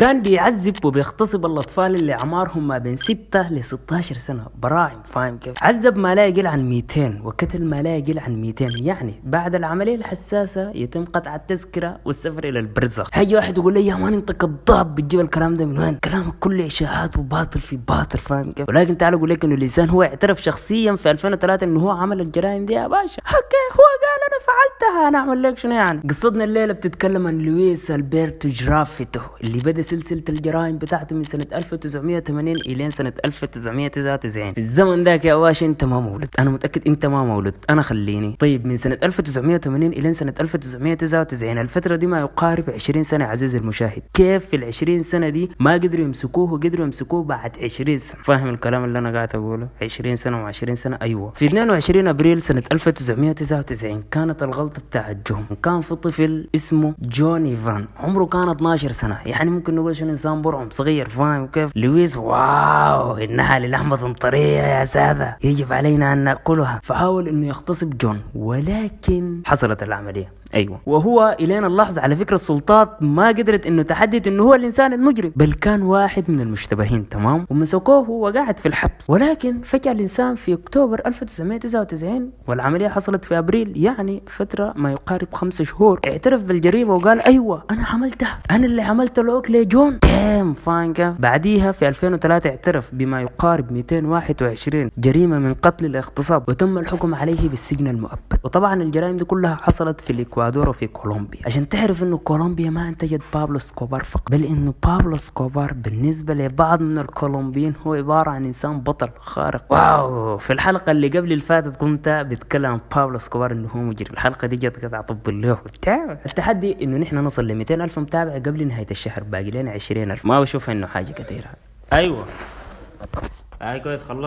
كان بيعذب وبيغتصب الاطفال اللي اعمارهم ما بين 6 ل 16 سنه، براعم. فاهم كيف؟ عذب ما لا يقل عن 200 وقتل ما لا يقل عن 200. يعني بعد العمليه الحساسه يتم قطع التذكره والسفر الى البرزخ. هيجي واحد يقول لي يا مان انت كذاب، بتجيب الكلام ده من وين؟ كلامك كله اشاعات وباطل في باطل. فاهم كيف؟ ولكن تعال اقول لك انه الانسان هو اعترف شخصيا في 2003 انه هو عمل الجرائم دي يا باشا. اوكي، هو قال انا فعلتها، انا اعمل لك شنو يعني؟ قصتنا الليله بتتكلم عن لويس البرتو جرافيتو اللي بدا سلسله الجرائم بتاعته من سنه 1980 الى سنه 1999. في الزمن ذاك يا باشا انت ما مولد، انا متاكد انت ما مولد، انا خليني. طيب من سنه 1980 الى سنه 1999، الفتره دي ما يقارب 20 سنه عزيزي المشاهد. كيف في ال 20 سنه دي ما قدروا يمسكوه وقدروا يمسكوه بعد 20 سنه؟ فاهم الكلام اللي انا قاعد اقوله؟ 20 سنه و20 سنه. ايوه، في 22 ابريل سنه 1999 كانت الغلطه بتاعت جون. كان في طفل اسمه جون ايفان، عمره كان 12 سنه، يعني ممكن نقول شنو انسان برعم صغير. فاهم كيف؟ لويس واو انها للحمة طريه يا ساده، يجب علينا ان ناكلها. فحاول انه يغتصب جون، ولكن حصلت العمليه. ايوه، وهو الين اللحظه على فكره السلطات ما قدرت انه تحدد انه هو الانسان المجرم، بل كان واحد من المشتبهين. تمام، ومسكوه وهو قاعد في الحبس. ولكن فجاه الانسان في اكتوبر 1999 والعمليه حصلت في ابريل، يعني فتره ما يقارب 5 شهور، اعترف بالجريمه وقال ايوه انا عملتها، انا اللي عملت العوك لجون. فاهم كيف؟ بعديها في 2003 اعترف بما يقارب 221 جريمه من قتل الاغتصاب، وتم الحكم عليه بالسجن المؤبد. وطبعا الجرائم دي كلها حصلت في الاكوادور وفي كولومبيا. عشان تعرف انه كولومبيا ما انتجت بابلو اسكوبار فقط، بل انه بابلو اسكوبار بالنسبه لبعض من الكولومبيين هو عباره عن انسان بطل خارق. واو، في الحلقه اللي قبل اللي فاتت كنت بتكلم عن بابلو اسكوبار انه هو مجرم، الحلقه دي جت كده اطبل له وبتاع. التحدي انه نحن نصل ل 200,000 متابع قبل نهايه الشهر، باقي لنا 20,000. ما بشوفها انه حاجه كثيره. ايوه، كويس، خلص.